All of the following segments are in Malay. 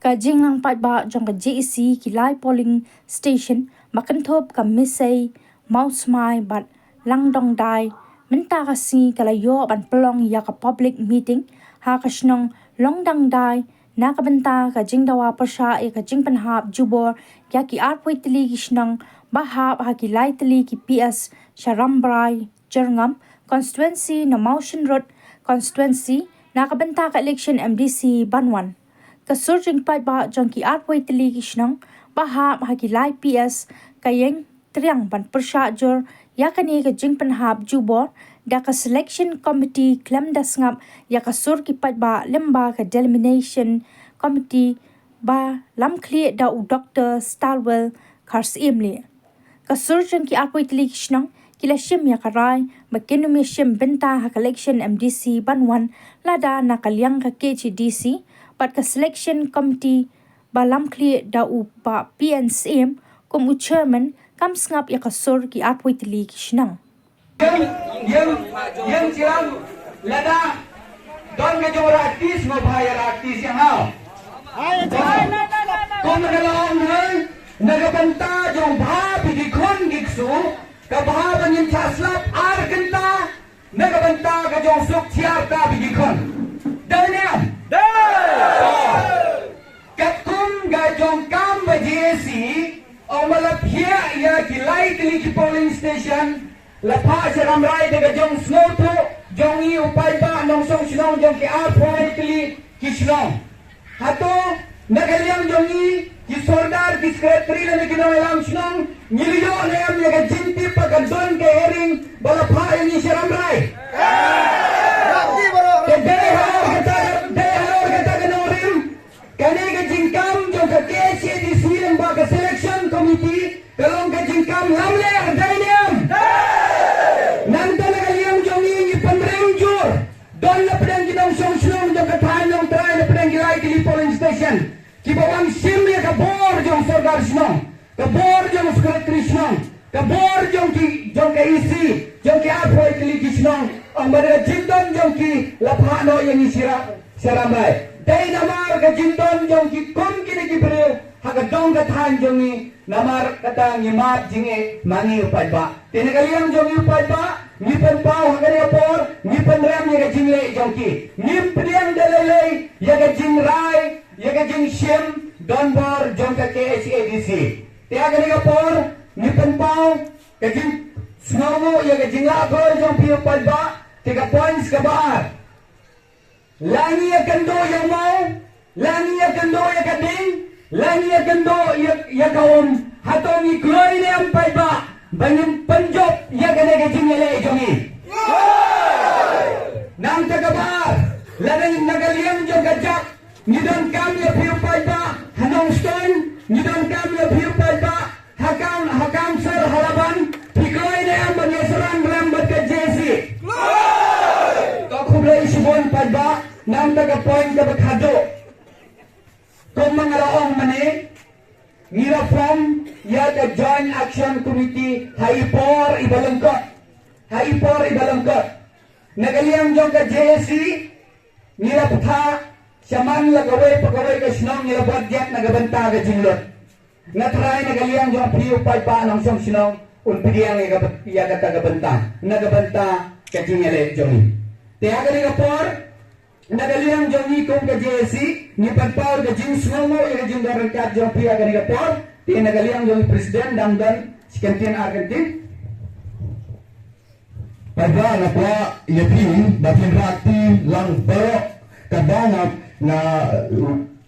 ka jinglang pai ba jong ka JEC ki lai polling station makan thop ka misai mouse mai bat lang dong dai menta ka si kala yo ban pelong ya ka public meeting ha ka shnong long dang dai na ka benta ka jing dawa pasha e ka jing pan hap jubor ya ki art poi tli ki shnong ba hap ha ki lai tli ki PS Sharambrai Jerngam constituency na Mountain Road constituency na ka benta ka election MDC Banwan ka surging pai ba jong ki art poi tli ki shnong ba hap ha ki lai PS kayeng triang ban persha jor ya ka ni ka jing pan hap jubor da ka selection committee klem das ngap ya ka sur ki pai ba lemba ka delimination committee ba lam clear da u Dr. Stalwell Kars Imli ka surging ki art poi tli ki shnong kila shim ya karai makenu me shim benta ha collection MDC Banwan lada na kalyang ka KCDC pat ka selection committee balam clear da u pa PNCM kum u chairman kam ngap ya ka sur ki art poi tli ki shnang yang silang lada don ka jo artis mo bhai artis yang hao ko nagalong hai nagabanta jong bha bi khon giksu ka bha banin chaslap ar kanta nagabanta ka jong suk chiar ta bi khon daniam katum ga jong kam bajesi o malap hiya ya ki light li polling station Lapa Sharambrai daga jong snow to jong I upai ba nong song sinong jong ki ar politically ki sinong hato nagaliang jong I ki sordar ki secretary na ginong alam sinong niliyo na yam yaga jinti pagandon ke hering balapa ini Sharambrai day halo kata ganorim kani ka jingkam jong ka KCDC lemba ka selection committee kalong ka jingkam lamle ardayniam Nanta nagaliyang jong I panrengjur don na pedang ginong song jong katahan ng try na pedang gilay kili polling station kibawang simya kabor jong sorgar sinong kabor jong secretary sinong kabor jong ka isi jong ki apoy kili sinong ang madara jindon jong ki laphano yang isira saramay day namar ka jindon jong ki kum kini kibril hagadong katahan jong I namar katang yimat jinge mangi upay ba tinagaliang jong upay ba ngipan pau hagari apor ngipan ram yaga jingle jongki ngimpriang dalay yaga jingrai yaga jing shim donbor jongka KHADC tiagani apor ngipan pau kajing snowo yaga jingla apor jongpi upay ba tiga points kabar langi yakando yang mau langi yakando yakading langi yakando yakawom hatong ikloy ni ampay ba bangin panjop ya gane gajing yale jongi nang tagabar lanang nagaliyang jong gajak nidon kam ya piupay ba hanong stone nidon kam ya piupay ba hakam sir halaban pikoy na ang banyasaran rambat ka jesi kakublay subon pa ba nang tagapoint ka baghado kung mga raong mani ngira from ya the Joint Action Committee haipor ibalangkot nagaliyang jong ka JSC ngira putha siyaman lagaway pagaway ka sinong ngira budget nagabanta ka jinglot natry nagaliyang jong priyo pa ng siyong sinong unpidiyang iya ka nagabanta ka jingale jong tiyaga ni kapor nagaliyang jong ikong ka JSC ni pagpawar ka jing sinong mo iya jing darangkat jong priya ka ni kapor tinagaliang yung presiden dan si Kentin Argentin pada na po yapi batin rati lang pero kabanap na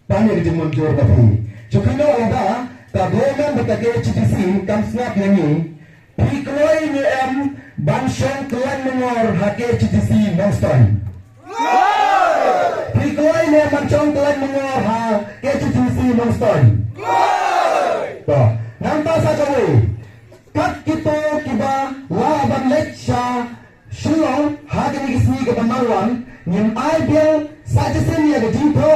panig di mundur bapi chukino ada kagogan batake HTC kamsnap nani pikloy ni bansyang tuan menor hake HTC Boston pikloy ni bansyang tuan menor hake HTC Boston nampak saja kat kita kiba laban lecha shulong hagen gisni ke pemaruan nyem aibil saja sen ya gejito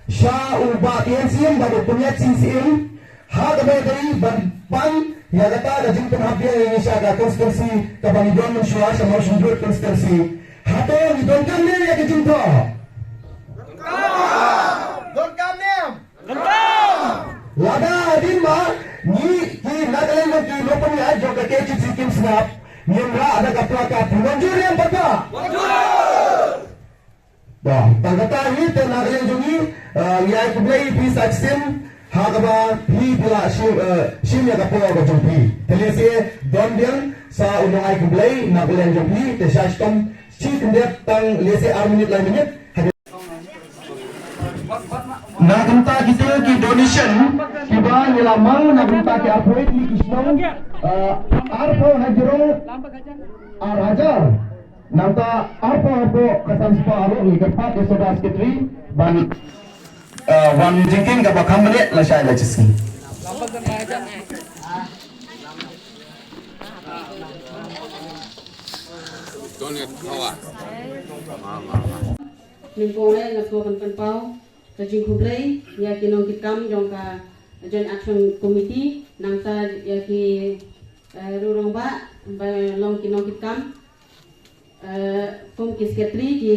sha uba PNCM baru punya cinsim haga dari ban ya kata ada jimpen habia yang sha ga konstitusi ke banidon mensyua sha motion group konstitusi hato ni donkan ne ya gejito donkan lada adin ma ni ki Nagaland mo ki lopan ya jo ka ke chi kim snap nyemra ada ka plaka monjur yang bapa dah tangkata ni te Nagaland jongi ya ku blai pi saksim hagaba pi bila shim ya ka po ko jompi telese dondian sa unang ai ku blai Nagaland jompi te shashtom chi kendep tang lese 6 minit la minit nagunta kita ki donation kiba nilamang nagunta ki appoint ni kisnong arpo hajro arajar nanta arpo kasam sparo ni kepat esoda sekretari ban wan jingking ka bakam menit la syai la ciski Nimpore ngasko kan pau kajing kublai ya kinong kikam jong ka Joint Action Committee nangta ya ki rurong ba long kinong kikam kum ki sekretari ki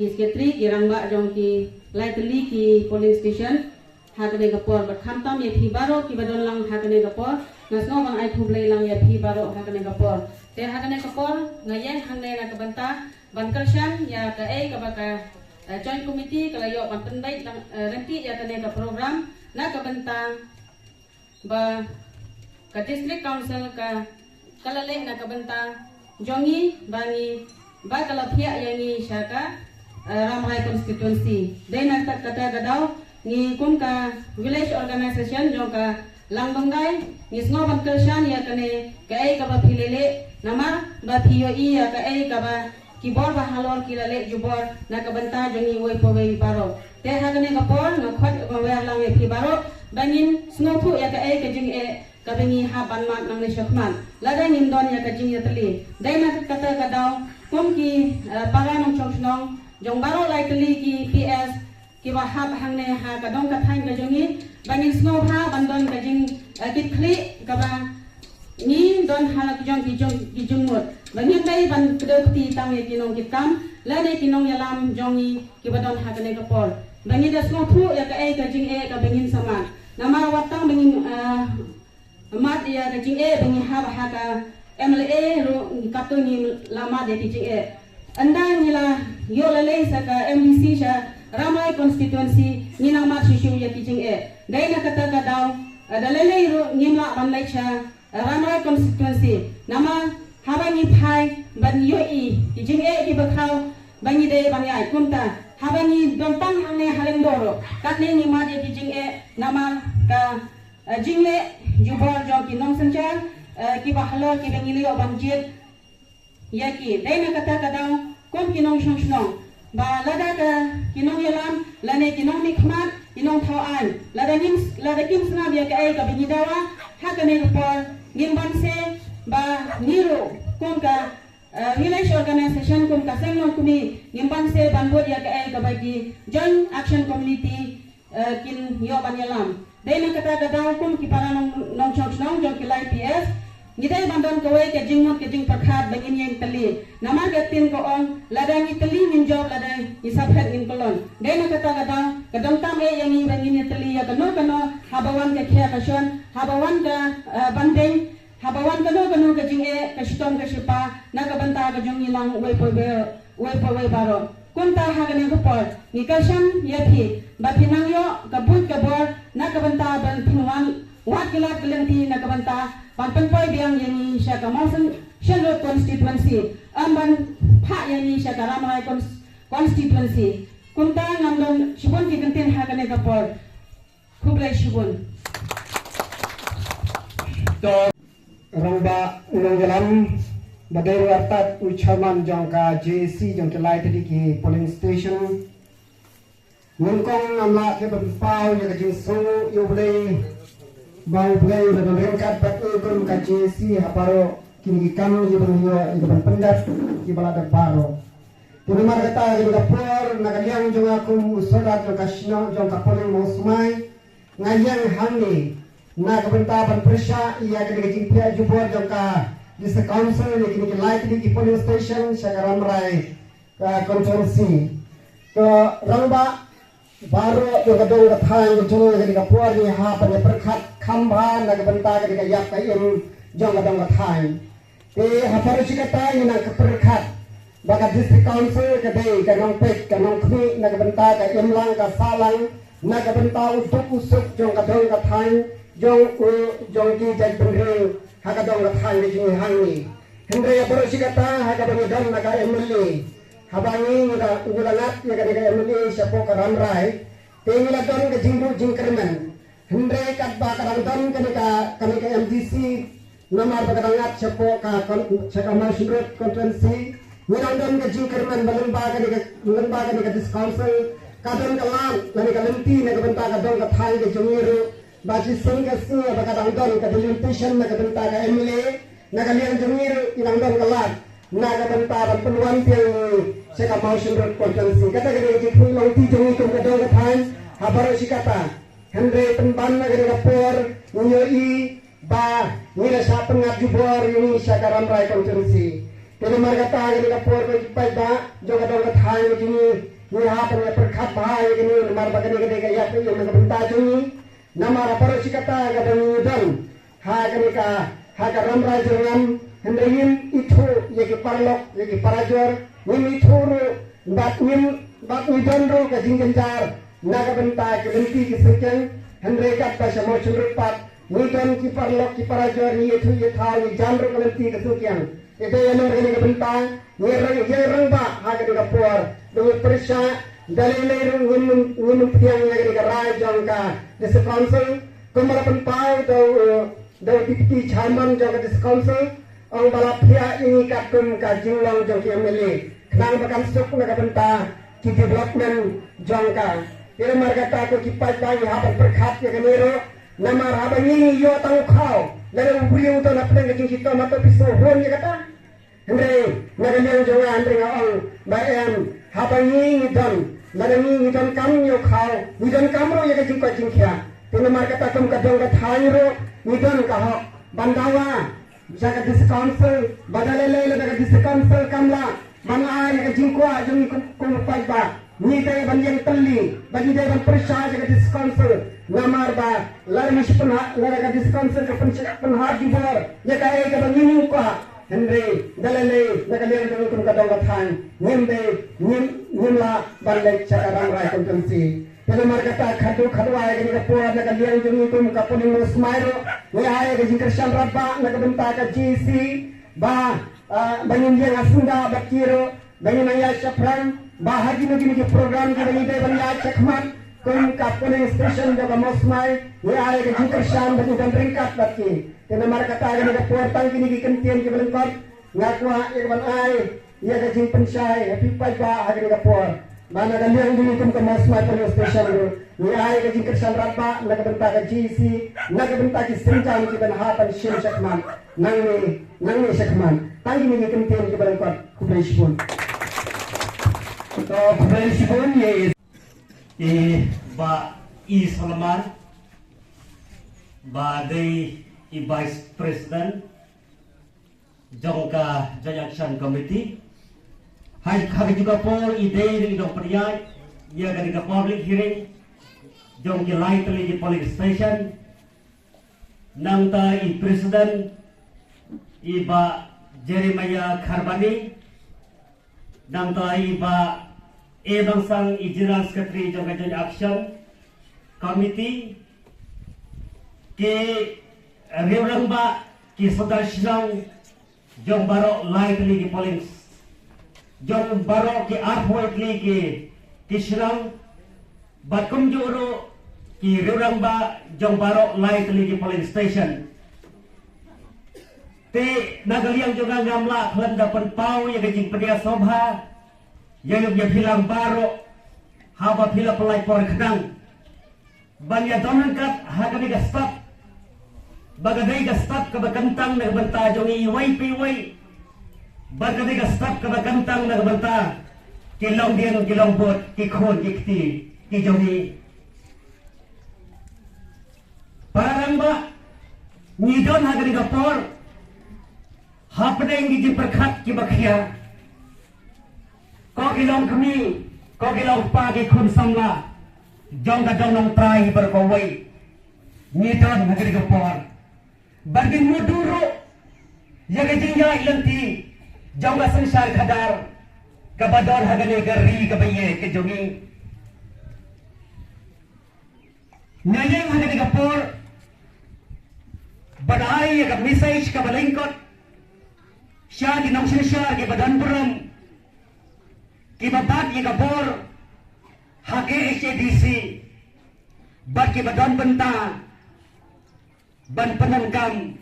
sekretari ki rangba jong ki lightly ki polling station hakane kapor bat khamtam ye phi baro ki badon lang hakane kapor ngasno bang ai kublai lang ya phi baro hakane kapor te hakane kapor ngayen hangne na kabanta ban kalshan ya ka ka baka Joint Committee kalayo pan pendai nanti ya tane ka program na kabantang ba ka District Council ka kalale na kabantang jongi bangi ba kalapia yangi syaka Ramai constituency dai na kata gadaw ni kun ka village organization jong ka langdongai ni sngo ban kalshan ya tane ka ka ba philele namar ba thiyo ya ka ba kibor ba halor kilale jubor na kabanta jongi woi powei baro te hagane kapor na khot wa lang e baro bangin snotu ya ka jing ka bengi ha ban mat nang le shakman lada nim don ya ka jing ya tali dai na kata kadaw kom ki para nong chongnong jong baro lai tali ki PS ki wa ha hangne ha ka dong ka thain ka jongi bangin sno ha ban don ka jing kit khli ka ba ni don halak jong ki jong mut bangin dai ban kedoti tang ye kinong kitam la dai kinong yalam jongi ki badon hakane kapor bangin das no thu ya ka ka jing ka bangin sama nama watang bangin mat ya ka jing bangin ha ha ka MLA ro kapto ni lama de ti jing anda ni la yo la le sa ka MDC sha Ramai constituency ni nang mat shishu ya ki jing dai na kata ka daw dalele ro nimla ban lai sha Ramai constituency nama habani phai ban yoi jing ki bakhau bangi de bangi ai kumta habani dontang hangne haleng doro katne ni ma de jing nama ka jingle jubor jong ki nong sanchar ki bahalo ki bangi li banjit yaki dai na kata kadang kom ki nong shong ba lada ka ki nong yalam lane ki nong nikmat ki nong thau an lada kim sna bia ka ai ka bangi dawa hakane rupor ngimban se ba niru kom ka village organization kom ka sengno kumi ngimban se banbot ya ka bagi Joint Action Committee kin yo banyalam dai na kata kadaw kom ki para nong chong jong ki lai PS ngidai bandon kawai ke jingmot ke jing pakhat bangin yang tali nama gatin ko on ladang tali min job ladang isaphet in kolon dai na kata kadaw kadang tam yang ni bangin tali ya kano habawan ke khya kason habawan ka bandeng habawan kano ka jing ka shitom ka shipa na ka banta ka jong ilang wai po baro kunta hagane ko por ni kashan yathi ba pinang yo ka but ka bor na ka banta ban pinwan wat kilat kelenti na ka banta pan poi biang yani sha ka mosen shalot constituency amban pha yani sha ka Ramai constituency kunta ngamdon shibon ki kenten hagane ka por khublai shibon to rangba unang jalan badai wartat uchaman jongka JC jongka lai tadi ki polling station ngongkong amla ke pau ya jing so yo blai bau blai da rengkat pat kon ka JC haparo kini kam yo ban pendat ki balada baro Tuni mar kata yo por nagaliang jonga kum usoda jongka shino jongka polling mosmai ngayang hangi na kabentaban presya ia kini jing pia jubor jongka District Council ni kini like di polling station Ramai controversy ke rangba baru yang kedong ketang kecung ketika puar ni ha pada perkat kamban nak bentar ketika yak kaim jong kedong ketang. Te ha baru si kata ini nak perkat baka district council kedai kanong pek kanong kni nak bentar kaim lang ka salang nak bentar untuk usuk jong kedong ketang jong ki jai penring ha kedong ketang kecung hang ni. Hendra baru si kata ha kedong dan nak emeli. Habangi ngula ngat ya kadang emeli siapa karam rai tengila don ke jingdu jingkerman hendre kat ba kadang don ke MDC nomor ba kadang ngat siapa ka masjid konferensi ngila don ke jingkerman balemba ke dis council kadang ke lang lani ke lenti na ke benta kadang ke thai ke jungiru baji sing ke si ba kadang don ke delimtation na ke benta ke emeli na ke liang jungiru ilang don ke lang naga bentara peluang tiang seka motion road konferensi kata gede jikui long ti jongi kum kadong kathan habaro si kata hendre penban naga gede kapor nyoi ba ngira sa pengat jubor ini sakaram rai konferensi kene mar kata gede kapor ko jipai ba jo kadong kathan jini ni ha pen perkhat bahai gini mar ba gede gede gaya pe yo naga benta jongi namara paro si kata gadang dan ha gede ka ha karam rai jongan hendayim itu yaki parlok yaki parajor nim itu bat widonro ke jinggenjar naga benta ke benti ke sekeng hendrekat pasha mo churpat widon ki parlok ki parajor ni itu yethal ni janro ke benti ke sekeng itu yang nang ke benta yerang ba ha ke ka por do persya dalilai ngun piang ngari ke rai jongka des council kumara penpai do dipti chairman jongka des council ang balapia ini katum kajing long jong MLA nang bakam suk na kabenta ki development jongka ire margata ko ki pai pai haban perkhat ya kanero namar haban ini yo tang khao lare ubriu to na peng ki kita mato piso hon ya kata andre nagaleng jong andre ngaong baem haban ini don lare ni don kam yo khao ni don kamro ya kajing ko jingkhya tene margata kum kadong ka thairo ni don ka ho bandawa jaga dis council badalele jaga dis council kamla mana ya jingkwa jung kum pai ba ni dai ban yang telli bagi dai ban persya jaga dis council namar ba lar mis punha jaga dis council ke punha jibor ya kai ke ban ni ko hendre dalele jaga le jung kum kadang kathan nim la ban le chakarang rai kontensi pada markata khadu ay gani kapura na liang jung kum kapuning musmairo ni ay ga jingkershan rabba na kabenta ka GC ba bangin yang asunda bakiro bangin aya shapran ba hagi no program ki bani de bani ay chakman kum kapuning station ga musmai ni ay ga jingkershan bani dan ringkat bakki pada markata gani kapura tang kini ki kentian ki balengkot ngakwa ban ay ya ga jing pensyai happy pai ba hagi kapura mana kalian dulu kum ke masma police station ro ni ay ka jingkershan rabba nakabenta ka GC nakabenta ki senjang ki ban hapan shin shakman nang ni shakman tangi ni kenten ki ban kot kublai shibun to kublai shibun ye ba Salman ba dei vice president jongka joint action committee hai kami juga por ide dari dong pria dia dari ke public hearing jong ke lain teli di police station nang ta i president iba Jeremiah Kharbani nang ta iba bangsang i general secretary jong ke joint action committee ke reurang ba ki sadar sidang jong baro lain teli di police jong baro ki arpoet li ki shirang bakum joro ki reurang ba jong baro lai teli ki polling station te nagaliang juga ngamla klan dapan pau ya gajing pedia sobha yang hilang baro haba pila pelai por kadang banya donan kat hagani ga stop bagadai ga stop ka bakantang na banta jongi wai pi wai bagadi ka stop ka bakantang na banta kilong dian kilong bot kikon kikti kijongi parang ba ni don hagani ka por hapdeng di perkhat ki bakhya ko kilong kami ko kilong pa ki khun samla jong ka dong nong try berkawai ni don hagari gapor bagin muduro ya ka jingya ilanti jong ka sansar khadar kabadon hagani gari kabaye ke jongi nyayeng hagani gapor badai ka message ka balingkot siya ginong siya ki badan buram ki babat ye gapor hake HADC bat ki badan benta ban penangkam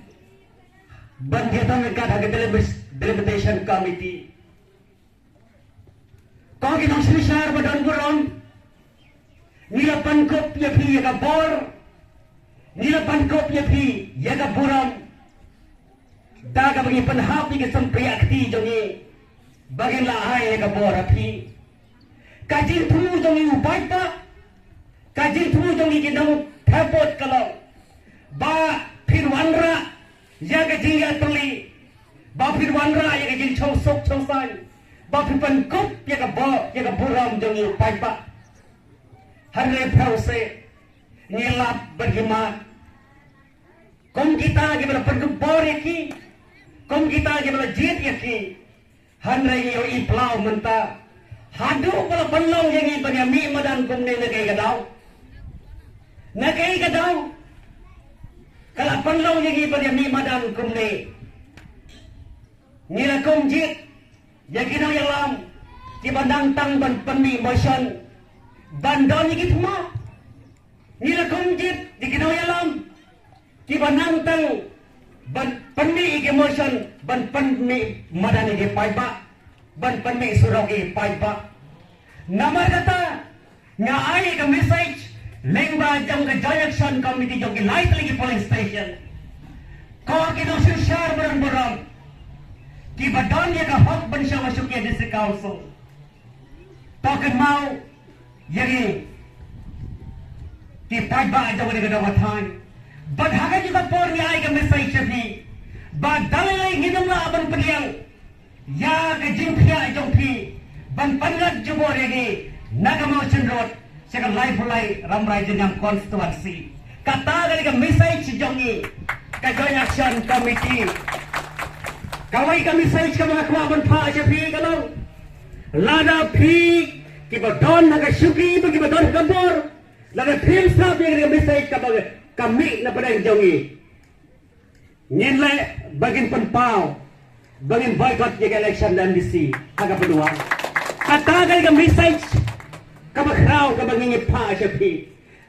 ban jatang kat hake delimitation committee kau ginong siya badan buram nila pankop ye phi ye gapor nila pankop ye phi ye gapuram daga bagi penhap ni sampriakti jongi bagin lahai ye gapor phi kajin thu jongi upai pa kajin thu jongi ginong thapot kalau ba phirwanra ya ga jinga tuli ba phirwanra ya ga jin chong sok chong sai ba phir pankop ye gapuram jongi upai pa harre phause nilap bergema kom kita gimana pergembor yaki kom kita gimana jit yaki hanre yo i plau menta hadu pala panlong yang i panya mi madan kom ne nagai gadau kala panlong yang i panya mi madan kom ne nila kom jit yaki no yalam di bandang tang ban panmi motion bandon yaki thuma nila komjit di kinau yalam ki banang tang ban panmi ige motion ban panmi madani ge paiba ban panmi surogi paiba namar kata nya ai ke message lengba jam ke junction committee jong ki light lagi police station ko ki no shar barang ki badan ye ka hak ban sha masuk ye district council token mau yari ki paiba jong ni gadang mathan bad haga juga por ni ai ke message ni bad dalai ngidam la ban pediang ya ke jingphia jong phi ban pangat jubor ye nagamau chendrot seka live mulai ramrai jenang konstitusi kata dari ke message jong ni ka joint action committee kawai ka message ka mga kwaban pa siya phi kalong lada phi ki badon naga syuki bagi badon kabor lada film sab yang message ka bagi kami na padang jongi nyenle bagin penpau bagin boycott ye election dan DC aga pedua kata kali ka message ka bakrau ka bagin pa siya phi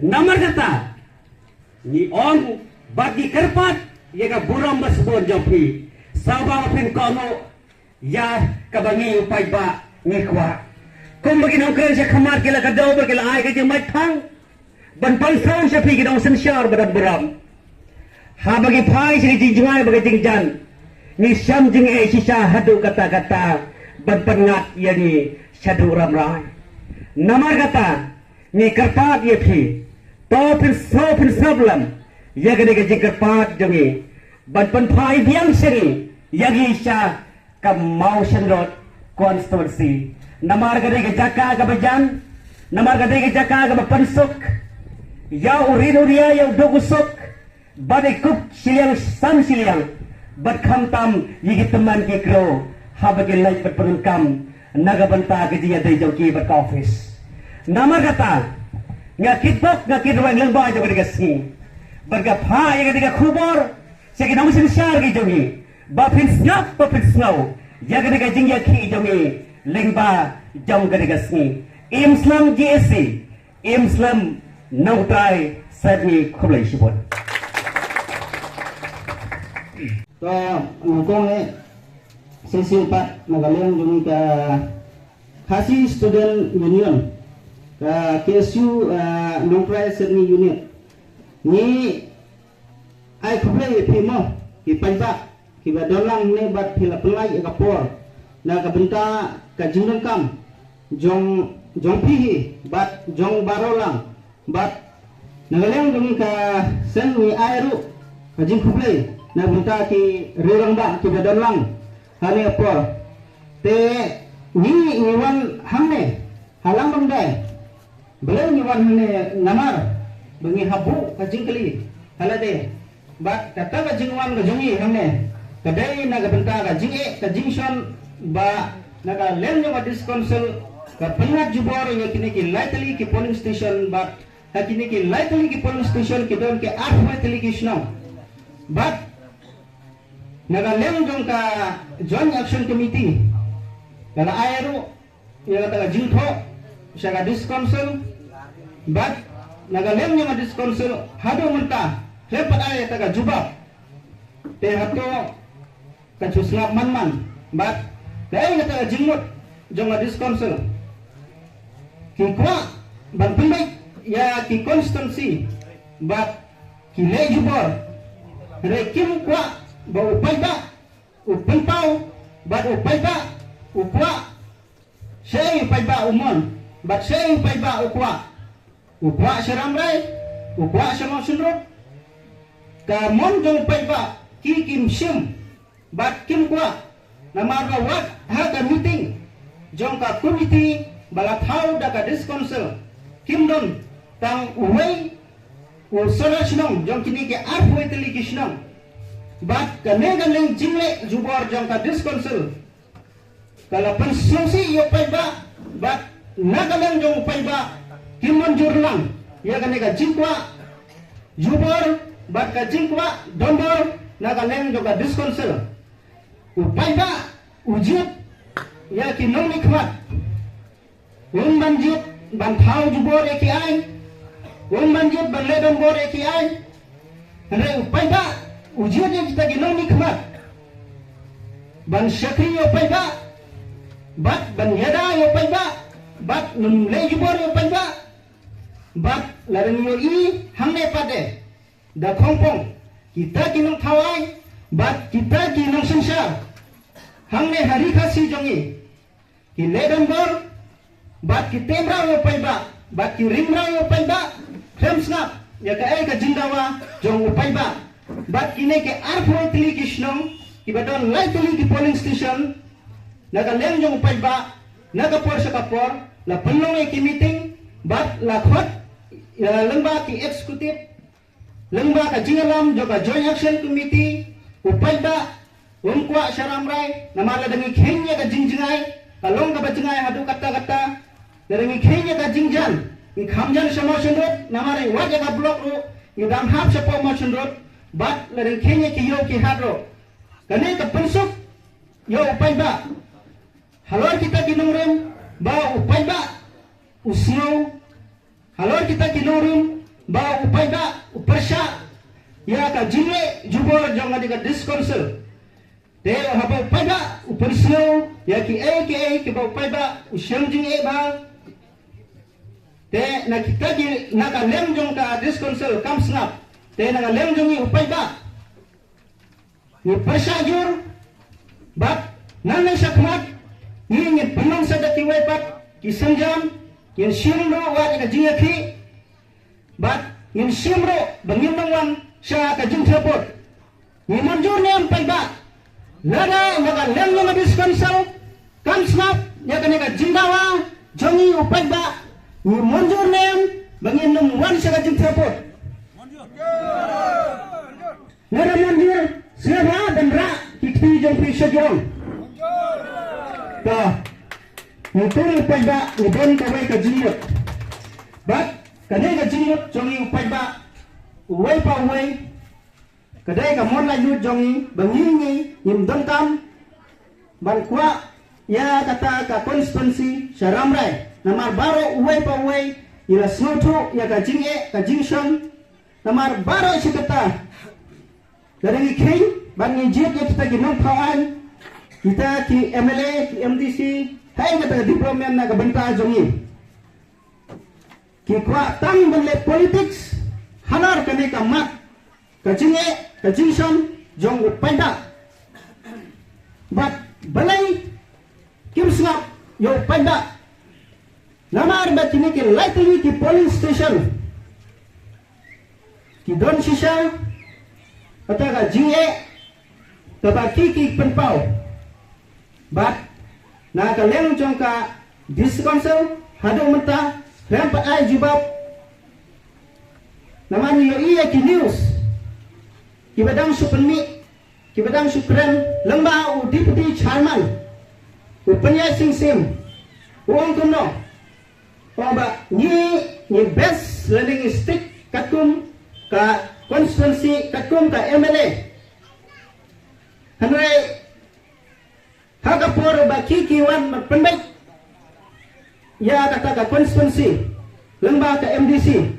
nomor kata ni on bagi kerpat ye ka buram basbon jopi sabang pin kono ya ka bangi upai ba ngikwa kung bagin ang kaya siya kamar kila ka daw ba kila ay ka jimay pang ban pansang siya pi kinong sensyar badan buram ha bagi pai siya jingay bagi jingjan ni syam jing sisa hadu kata-kata ban pengat ya ni syadu ramrai namar kata ni kerpat ya pi to pin sablam ya gani ka jing kerpat jongi ban pai biang seri ya gi sya ka mau sendrot konstitusi namar gade ke jaka ka bajan namar gade ke jaka ka pansuk ya urin uria ya dogusuk bade kup siliang sam siliang bat khamtam yigi teman ke kro habage lai bat perunkam naga banta ke dia dai joki bat office namar kata ngakit bok ngakit wang lengba jo ke gasi barga pha ya ke khubor segi namu sinsar ke jogi bapin snow ya ke jingya ki jogi lengba jam ke gasi Islam GSC Islam nautrai sadi khublai sibon to ngkong sesi 4 Nagaland dumi ka Khasi Student Union ka KSU nautrai sadi unit ni ai khublai phimo ki paiba ki badolang ne bat phila pelai ka por na ka benta ka jingdang kam jong pihi bat jong barolang bat Nagalang dumi ka sen wi airu ka jing khublai na bunta ki rirang ba ki badon lang hani apor te ni wan hamne halang bang dai bele ni wan hane namar bengi habu ka jingkeli halade bat kata ka jingwan ka jungi hane kadai naga benta ka jinge ka jingshon ba naga len nga discouncil ka pengat jubor ya kini ki lightly ki polling station bat kini ki lightly ki polling station ki don ke lightly ki snow bat naga len jong ka joint action committee kala ayro ya kata jingtho siya discouncil bat nagalem nga discouncil hado menta lepat ay taga jubab te hato kachusngap man bat dai nga taga jingmut jong discouncil ki kwa ban pindai ya ki constancy bat ki le jubor rekim kwa ba upay ba upampaw bat upay ba ukwa siya upay ba umon bat siya upay ba ukwa siya ramray ukwa siya mga sunrot ka mon jong upay ba ki kim sim bat kim kwa na marawat ha ka meeting jong ka committee balathaw da ka discouncil kim don tang uway o sonasnong jong kini ke arfway telikisnong bat ka negaling jingle jubor jong ka discouncil kala pensiusi yo pay ba bat nagalang jong upay ba kimanjur lang ya kanega jingkwa jubor bat ka jingkwa dombor nagalang jong ka discouncil upay ba ujib ya kinong nikmat banjib ban thau jubor eki ay banjib ban ledon bor eki ay re upay ba ujib ya kita kinong nikmat ban syakri upay ba bat ban yada yo pay ba bat num le jubor yo pay ba bat larang yo i hangne pade da khongpong kita kinong thawai bat kita kinong sansar hangne hari khasi jongi ki ledon bor bat ki temra yo pay ba bat ki rimra yo pay ba khremsnap ya ka ay ka jindawa jong upay ba bat kine ke arfo tili kishnong ki badon lai tili ki polling station nagalem jong upay ba nagapor sa kapor la penlong ki meeting bat la khot lengba ki executive lengba ka jingalam jo ka joint action committee upay ba umkwa syaramrai namala dangi khenya ka jingjingai kalong ka bajingai hadu kata dangi khenya ka jingjan ni khamjan samotion rot namare waja ka block ro ni dam hap sa promotion rot bat la dangi khenya ki yo ki hadro kane ka pensuk yo upay ba halor kita kinurun ba upay ba usno halor kita kinurun ba upay ba upersya ya ka jingle jubor jong adika discouncil te haba upay ba upersyo ya ki ba upay ba usyang jingle ba te na kita ki naka lem jong ka discouncil kam snap te naka lem jong upay ba ni persya jur bat nanay sakmat ingin penang sada kiway pat kisanjam yin simro wa ka jingaki bat yin simro bangin nangwan sa ka jingtrapot ni manjur ne pay ba lada naga lem nga discouncil kam snap ya ka jindawa jongi upay ba ni manjur ne bangin nangwan sa ka jingtrapot nara manjur siapa dan ra kiti jong pisya jong ka mutul upay ba ubon kaway ka jingmut bat kadai ka jingmut jongi upay ba uway pa uway kadai ka mon la yud jongi bangingi nim dongkam ban kwa ya kata ka constituency syaramrai namar baro uway pa uway ila snoto ya ka jinge ka jingshon namar baro si kata dari king ban ngijit ya kita ginong kawan kita ki MLA, ki MDC, hai kata diplomat na kabenta jongi. Ki kwa tang benle politics, hanar kani ka mat, ka jinge, ka jingson, jong upay ba. Bat balay, kim snap, yo upay ba. Namar ba kini ki lightly ki polling station. Ki don sisya, kata ka jinge, kata ki penpau. Bat nakaleng jong ka discouncil hado menta lempat ay jubab Naman yo iya ki news. Ki badang su penmi, ki badang su kren lamba u deputy chairman. U panya sing sim. Uang kuno. Ba ni best learning stick katum ka constituency katum ka MLA. Hanoi Hakapur ba kikiwan penbaik ya kata ka constituency lembah ka MDC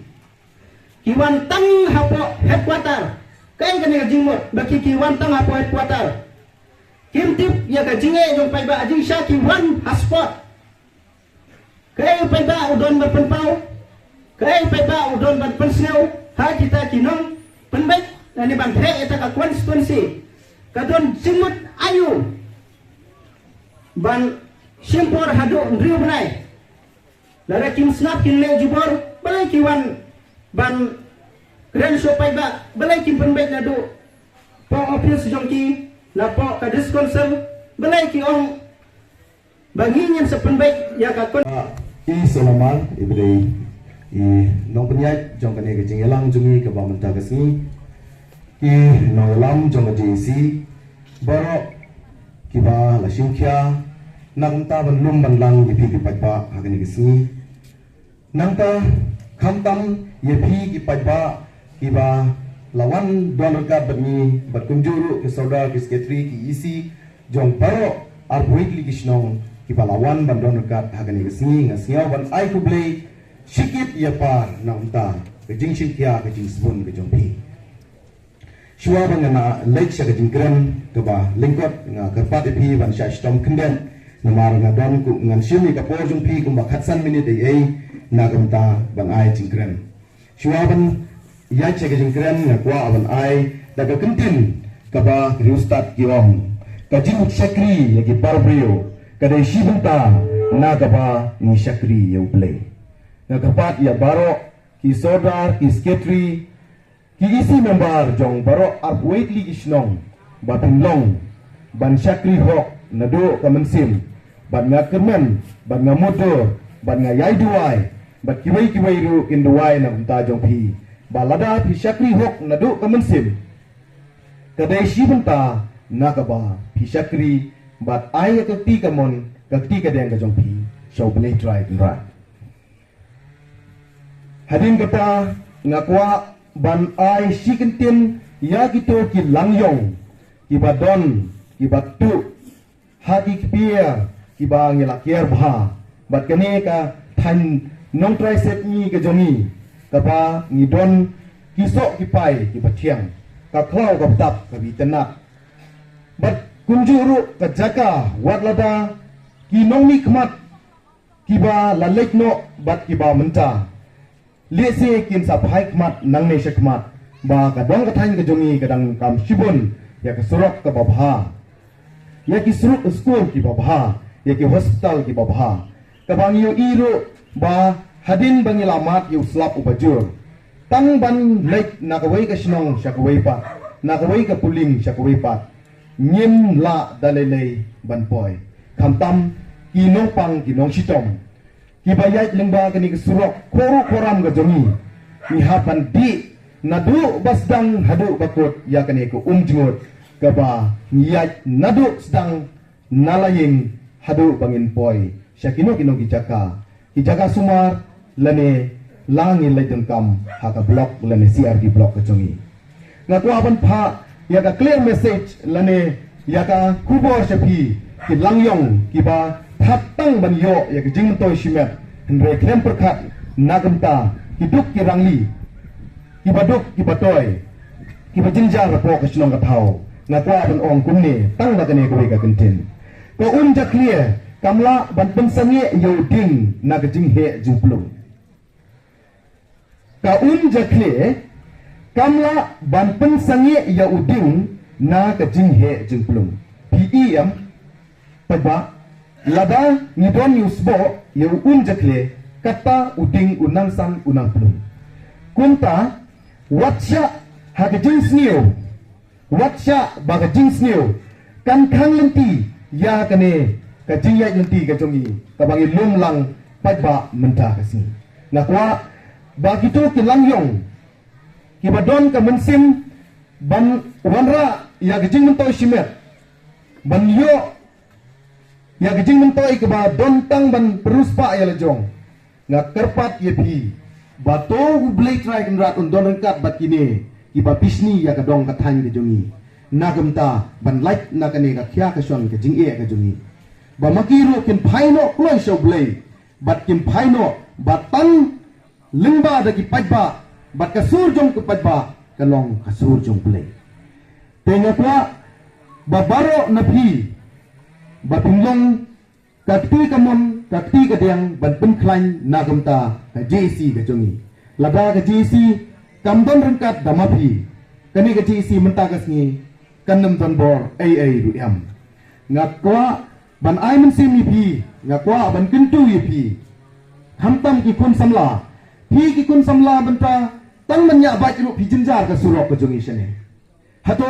kiwan tang hapo headquarter kay kani jingmot ba kikiwan tang hapo headquarter kimtip ya ka jinge yung pai ba ajing sya kiwan hotspot kay pai ba udon ba penpau kay pai ba udon ba penseu ha kita kinong penbaik ani ban he eta ka constituency kadon jingmot ayu ban simpor hado ndriu benai lara kim snap kin le jubor balai kiwan ban kren sopai ba balai kim penbaik nado po office jongki na po ka disconsel balai ki ong banginyan sa penbaik ya ka kon I selaman ibrei I nong penyat jong kane ke jingelang jungi ke ba menta kesni I nong lam jong ke JC baro kiba la shingkya nangta ban lum ban lang ye phi ki pajba hagani kisni nangta khamtam ye phi ki pajba kiba lawan donor ka bani bat kunjuru ke saudara ki secretary ki isi jong baro ar weekly kisnong kiba lawan ban donor ka hagani kisni ngasnya ban ai ku blei shikit ye par nangta ke jing shingkya ke jing spun ke jong phi Shua bangana lake sa kajingkran kaba lingkot nga karpat ipi ban sya stom kenden namar nga don ku ngan shimi ka porjung pi kumba khatsan minute ai na kamta ban ai jingkran Shua ban ya sa kajingkran nga kwa ban ai daga kentin kaba riustat kiom kajing sakri yagi barbrio kadai shibanta na kaba ni sakri yau play nga karpat ya baro ki sodar ki secretary ki isi member jong baro ap weekly isnong batin long ban syakri hok nado kamansim ban nga kermen ban nga motor ban nga yai duai bat kiwai ru in duai na unta jong pi balada pi syakri hok nado kamansim kadai shibanta nakaba pi syakri bat ai ka ti kamon ka ti ka deng ka jong pi show play try right hadin kata ngakwa ban ai sikentin ya gitu ki langyong ki badon ki batu haki kpia ki ba ngelakier bha bat kene ka than nong trai set ni ke jongi ka ba ngidon ki so ki pai ki bathiang ka khlau ka tap ka bitana bat kunjuru ka jaka watlada ki nong mi khmat ki ba lalek no bat ki ba menta lese kin sa phai khmat nang ne shakmat ba ka dong ka thain ka jongi ka dang kam shibun ya ka surok ka babha ya ki surok school ki babha ya ki hospital ki babha ka bang yu iro ba hadin bang ilamat yu slap ubajur tang ban lek na ka wei ka shnong sha ka wei pa na ka wei ka puling sha ka wei pa nyim la dalele ban poi kham tam ki nong pang ki nong shitom ki bayat lengba kani kesurok koru koram ga jongi ni hapan di nadu basdang hadu bakut ya kani ko jengut kaba niyat nadu sedang nalaying hadu bangin poi syakino kino ki jaka sumar lane langi lejeng kam haka blok lane CRD blok ka jongi ngaku aban pha ya ka clear message lane ya ka kubor shapi ki langyong ki ba Hatang ban yo ya jing toy shimet hendre klem perkat nagamta hiduk ki rangli ki baduk ki batoy ki bajinjar po ka snong gathau na kwa ban ong kumne tang ba kane ko ka kentin ko unja clear kamla ban pensange yo ding na jing he juplu ka unja clear kamla ban pensange yo ding na jing he juplu PEM paba lada ngidon yusbo yu unjakle kata uding unang san unang plum kunta watcha hagajing sneo watcha bagajing sneo kan khang lenti ya kane kajing ya lenti kajongi kabangi lumlang padba menta kasi nakwa bagito kilangyong kibadon ka mensim ban wanra ya gejing mentoy simet ban yo ya gejing mentoy ke ba dontang ban peruspa ya lejong ngak kerpat ye pi bato blai try kendrat undon rengkat bat kini kiba pisni ya kadong kathan ke jongi nagamta ban like nakane ka khya ka shon ke jing e ka jongi ba makiru kin phaino kloi so blai bat kin phaino batang lingba da ki pajba bat kasur jong ke pajba kalong kasur jong blai tengah kwa babaro nabi bapinglong kakti kamon kakti kadang ban penklain nagamta ka JC ka jongi lada ka JC kamdon rengkat damapi kani ka JC mentakas ni kanam don bor ai du yam ngakwa ban ai men simi pi ngakwa ban kintu yi pi hamtam ki kun samla pi ki kun samla benta tang menya ba ki ru pi jinjar ka surok ka jongi shane hato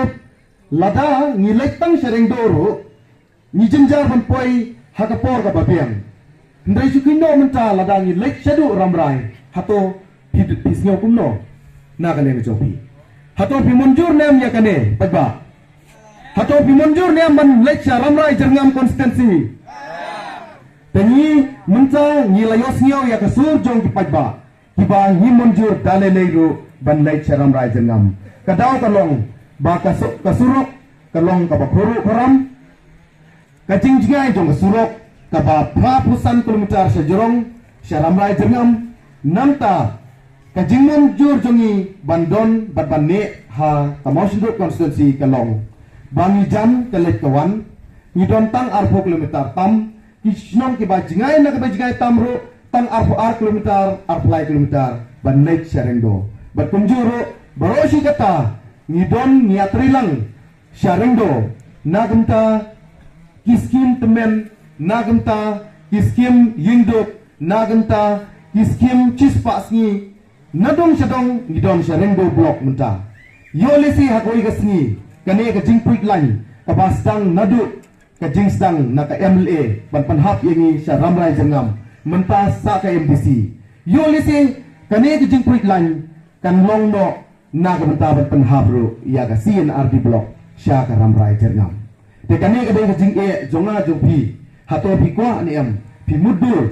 lada ngilek tang sering doro ni jinjar ban poi hakapor ka babiang ndai sukindo menta lada ngilek shadu ramrai hato pisnyo kumno na kane ni jopi hato pi munjur nem ya kane pajba hato pi munjur nem ban lecha ramrai jerngam konsistensi tani menta ngilayos ngiyo ya kasur jong ki pajba kiba ngi munjur dale leiru ban lecha ramrai jerngam kadaw kalong ba kasurok kalong kabakuru karam kacing jingai jong kasurok kaba prapusan kilometer sejorong syaramrai jerngam namta kajing munjur jongi bandon batbanne ha kamoshindut konstitusi kalong bangi jam kelek kawan ngidon tang arpo kilometer tam kisnong kiba jingai na kiba jingai tamro tang arpo kilometer arplai kilometer bannek syarendo bat kunjuro baroshi kata ngidon niatrilang syarendo nagamta kiskim temen nagamta kiskim yingduk nagamta kiskim cispasngi nadong syadong ngidon syarendo blok menta yolisi hakoi gasngi kane ka jingpuik lan kabastang nadut ka jingstang na ka MLA ban panhap yangi sya ramrai jengam menta sa ka MDC yolisi kane ka jingpuik lan kan longno na ka menta ban panhap ro ya ka CNRD blok sya ka ramrai jengam te kane ka ka jing e jonga jongpi hato pi kwa ni am pi mudur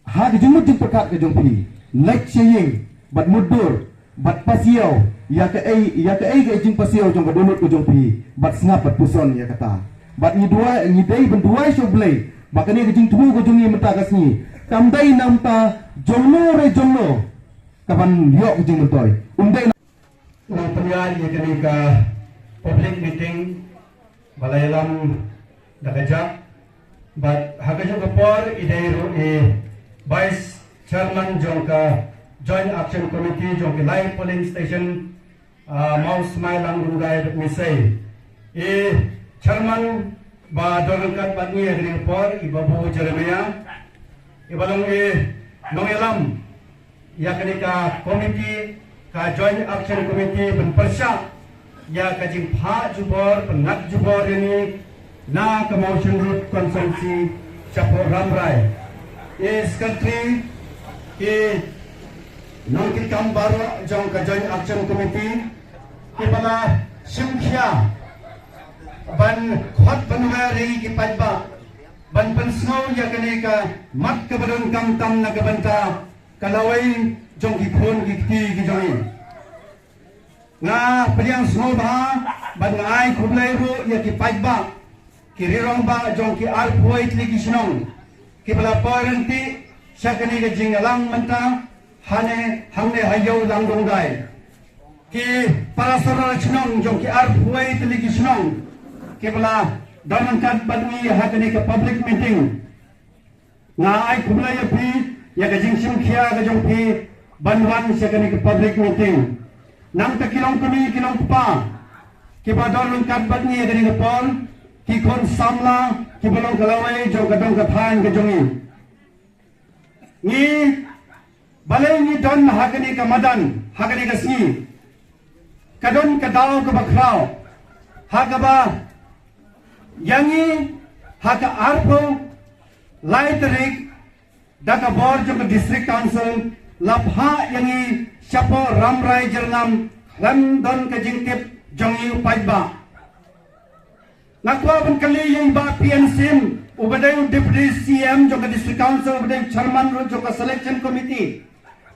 ha di jumut jing pekat ka jongpi like saying bat mudur bat pasiau ya ke ai ke jing pasiau jong ka donut ko jong pi bat snap bat puson ya kata bat ni dua ni dei ben dua so blai bakane ke jing tumu ko jong ni menta kasni kamdai namta jongno re jongno kapan yo ke jing mentoy umdai na penyan ya kini ka public meeting balailam nakajak but hagajong kapor idero vice chairman jongka joint action committee jongka live polling station Maus Mailang Rungai Misai chairman ba dorangkat patni agring por ibabu Jeremia ibalong nongelam yakni ka committee ka joint action committee benpersya ya kajing pha jubor penat jubor ini na ka motion road consultancy chapor ramrai secretary nongki kam baru jong ka joint action committee kipala simkhya ban khot banwari ki pajba ban pensno ya kene ka mat ka badon kam tam na ka banta kalawai jong ki khon ki ki jongi na priang sno ba ban ai khublai ro ya ki pajba kirirong ba jong ki al poit li ki snong kipala parenti syakani ka jingalang menta hane hamne hayo lang donggai ki para saudara snong jong ki al poit li ki snong kipala danangkat badmi hakani ka public meeting na ai khublai ya pi ya ka jing simkhia ka jong pi banwan syakani ka public meeting nang ta kilong kuni kilong pa ki badon kat badni ya ka pol ki kon samla ki balong kalawai jong ka dong ka than ka jongi ni balai ni don hakani ka madan hakani ka sni kadon ka daw ka bakrao hakaba yangi haka arpo laiterik daka bor jong ka district council lapha yangi siapa ramrai jernam lam don ke jingtip jong yu pajba nakwa ban kali yang ba PNSIM ubadai deputy CM jong ke district council ubadai chairman ro jong ke selection committee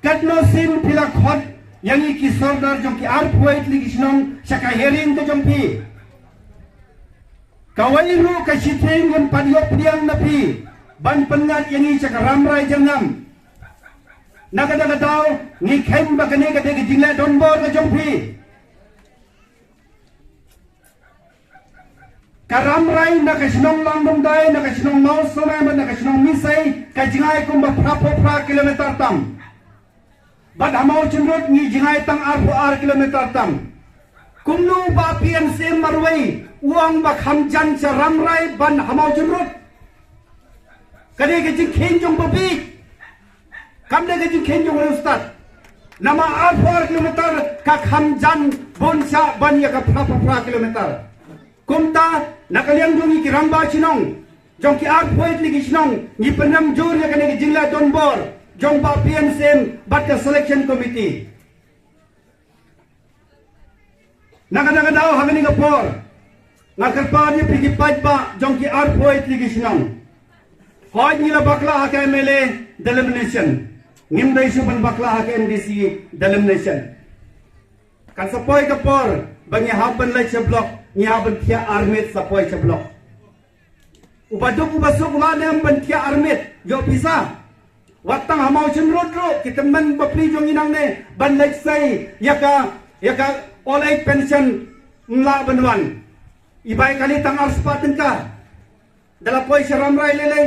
katno sim pila khot yang iki sordar jong ki ar point ligi sinong saka hearing ke jong pi kawai ru ka siteng ngan padiok piang na pi ban pengat yang i saka ramrai jernam nakadaga daw ni khem bakane ka de jingla don bor ke jong pi karamrai nakasinong langdong dai nakasinong maus sonai nakasinong misai kajingai kumba pra kilometer tam bad hamau cindrut ni jingai tang ar kilometer tam kumnu ba PNSIM marwai uang ba khamjan charamrai ban hamau cindrut kade ke jing khenjong babi kamde ke jing khenjong ustad nama ar kilometer ka khamjan bonsa ban ya ka pra kilometer kumta nakaliang jongi ki ramba chinong jong ki art poet ligi chinong ni penam jor ya kane jingla don bor jong ba PNSIM bat ka selection committee nakadaga daw hagani ga por nakarpa ni pigi pajba jong ki art poet ligi chinong hoy ni la bakla ha ka MLA delimination ngimdai suban bakla ha ka MDC delimination kan sapoi ka por bangi haban lai che block nya bentia armit sapoi che block ubaduk ubasuk ladem bentia armit yo bisa watang hamau cemrut ro kita men bapli jong inang ne ban lai sai yaka all age pension la banwan ibai kali tang ar sepaten ka dalam poi seramrai lele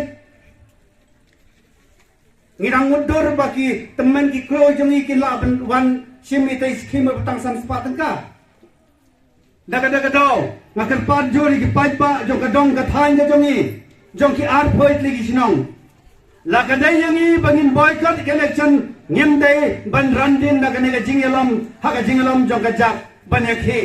ngirang udur bagi teman ki kro jong ikin la banwan simitai skim betang san sepaten ka daga daw ngakan pan jori ki pajba jong kadong ka thain ga jongi jong ki ar poit ligi sinong la kadai yangi bangin boycott election ngimdai ban randin na kanega jingelam haga jingelam jong ka jak ban yakhi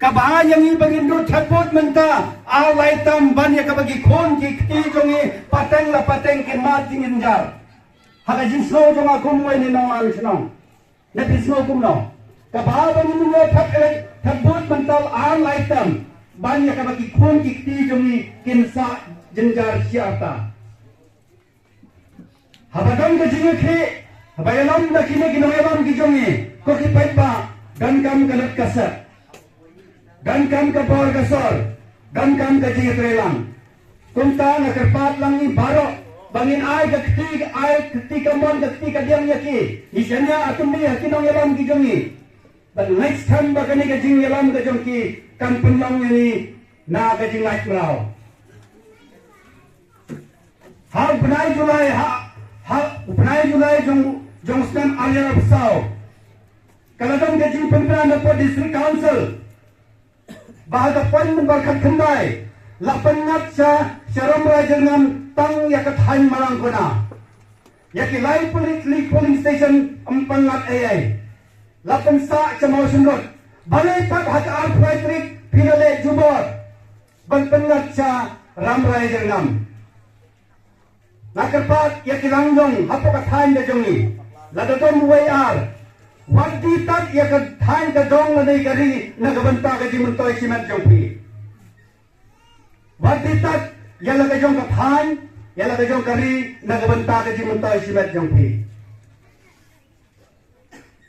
ka ba yangi bangin ro thapot menta a laitam ban ya ka bagi khon ki khti jongi pateng ki ma jingin jar haga jing snow jong akum moi ni nong al sinong na pisno kum no kababan ni mo thapot mental ar laitam banyak kabaki khon kikti jongi kinsa jenjar siata habadam ke jinge khe habayalam da kine ginoyam ki jongi ko ki paiba dan kam kalat kasat dan kam ka bor kasor dan kam ka jinge trelang kumta na kerpat lang ni baro bangin ai kti kamon kti kadiang yaki isanya atum ni kinong yalam ki jongi. But next time bakani ka jing yalam ka jong ki kan penlang ni na ka jing light brow. Ha Upnai Julai jong stem area besau. Kaladang ka jing pemberan dapat district council. Bahada poin berkat kendai. Lapan ngat sa Ramrai Jernam tang ya ka thain malang kona. Ya ki live polling station empan ngat ai. Lapan sa mau sundut balai pat hat ar praitrik pinale jubor ban pengat sa Ramrai Jernam nakarpat ya kilangjong hapo ka thain da jongi ladadom ar wadi tat ya ka thain ka dong nai kari nagabanta ka jimuntoy simet jongpi wadi tat ya la ka jong ka thain ya la ka jong kari nagabanta ka jimuntoy simet jongpi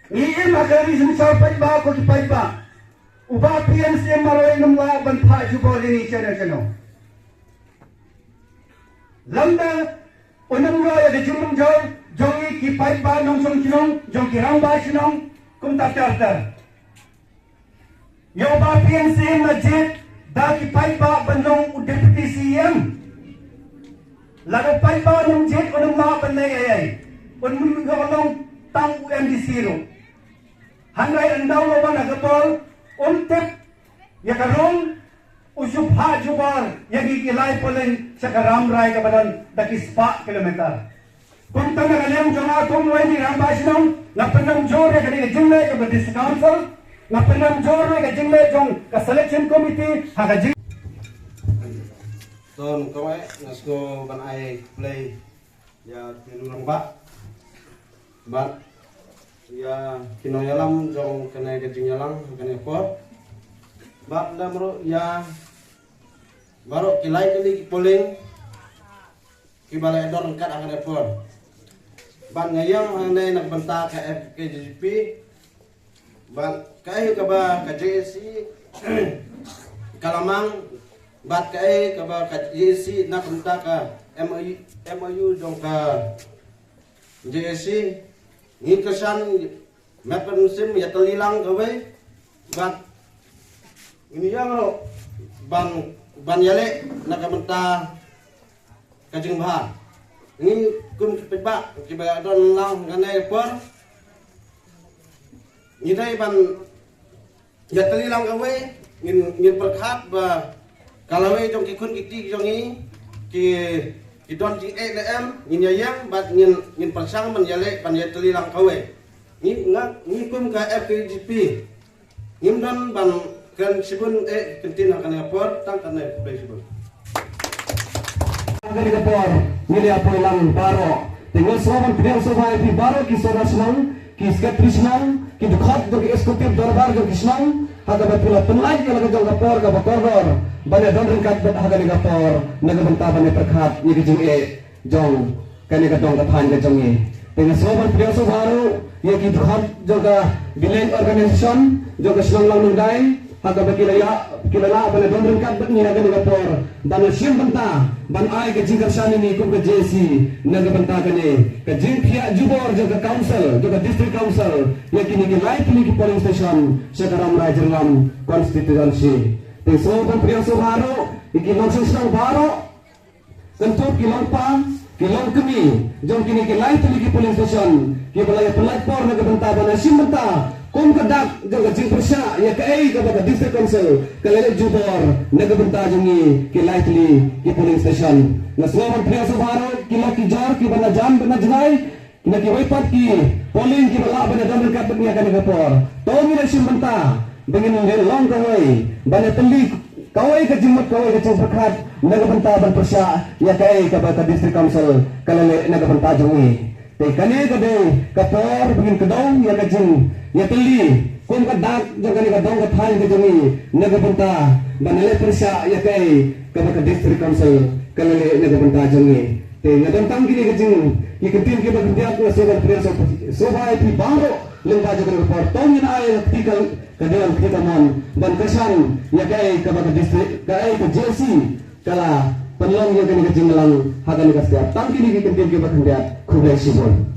Iem akari sumsar pajba ko ki pajba. Uba PNSIM maroy namla ban pha jubol ini chano. Lambda unang ya de jumung jongi ki pajba nong song chinong jong ki ramba chinong kum ta tartar. Yo ba PNSIM na jet da ki pajba bandong deputy CM. Lalu pajba nong jet unang ma ban nay ay. Unang golong tang UMDC ro. Hangai andau loba nagapol untip ya karong usupha jubar ya gigilay polen sa Ramrai kabadan dakispa kilometer. Kung tanda kanyang jama kung ni Ramba sinong napanam jore kani jingle ka district council napanam jore ka jingle jong ka selection committee haga jing Don kawai nasko ban ai play ya tinurang ba ya kinoyalam jong kena kejinyalang kena por bak damro ya baru kilai kali polling kibala edor kat akan por ban ngayang hanai nak benta ke FKJP ban kai kaba KJC kalamang bat kai kaba KJC nak benta ka MOU jong ka JSC ni kesan makan sim ya telilang kawe bat ini yang lo ban yale nak benta kajing bah ini kum pebak kiba don lang ngane por ni dai ban ya telilang kawe ngin perkhat ba kalawe jong ki kun kiti jong ni ki don jing LM ngin yayang bat ngin persang man yale ban ya telilang kawe ni ngak ni kum ka FKJP ngin don ban kan sibun kentin akan por tang kan play sibun Kali kapor nili apo lang baro tinggal soban pidang sobai pi baro ki soda senang ki sekretari senang ki dukhat do ki eksekutif darbar do ki senang haga batula penlai ki laga jong kapor ka bakordor bane don ringkat bat haga ni kapor naga benta bane perkhat ni ki jing jong kani ka dong ka than ka jong tinggal soban pidang sobaro ye ki dukhat do ka village organization do ka senang lang nundai haga kilala bane don ringkat bat ni haga ni kapor dan sim benta ban ai ke jingkar shani ni kum ke JC naga benta kane ke jing pia jubor jaga council jaga district council yakini ke light ni polling station sekaram rajaram constituency te so ban priya so baro iki nonsen sang baro tentu kilong pa kilong kemi jom kini ke light ni polling station ke balaya pelapor naga benta ban sim benta kum kedak jaga jing persya ya ke ai ke baga district council kalele jubor naga benta jongi ke light li ke polling station naswaman priya subharo kila ki jar ki bana jam bana jnai kina ki waipat ki polling ki bala bana jam kat bania kan kapor to mi sim benta bengin le long ka wai bana teli kawai ke jimut kawai ke jing perkhat naga benta ban persya ya ke ai ke baga district council kalele naga benta jongi te kane kade kapor bengin kedong ya ke jing ya teli kum ka dak jaga ni ka dong ka than ke jongi naga benta banale persya ya kai ka ka district council kalale naga benta jongi te ngadon tang kini ke jing ki kentin ke bagia ko seban priya so bai pi baro lengba jaga ka por tong ni ai tikal ka dewan kita mon dan kesan ya kai ka district ka ai ka JC kala penlong ya kini ke jing lang hagan ka setiap tang kini ke kentin ke bagia ko sibon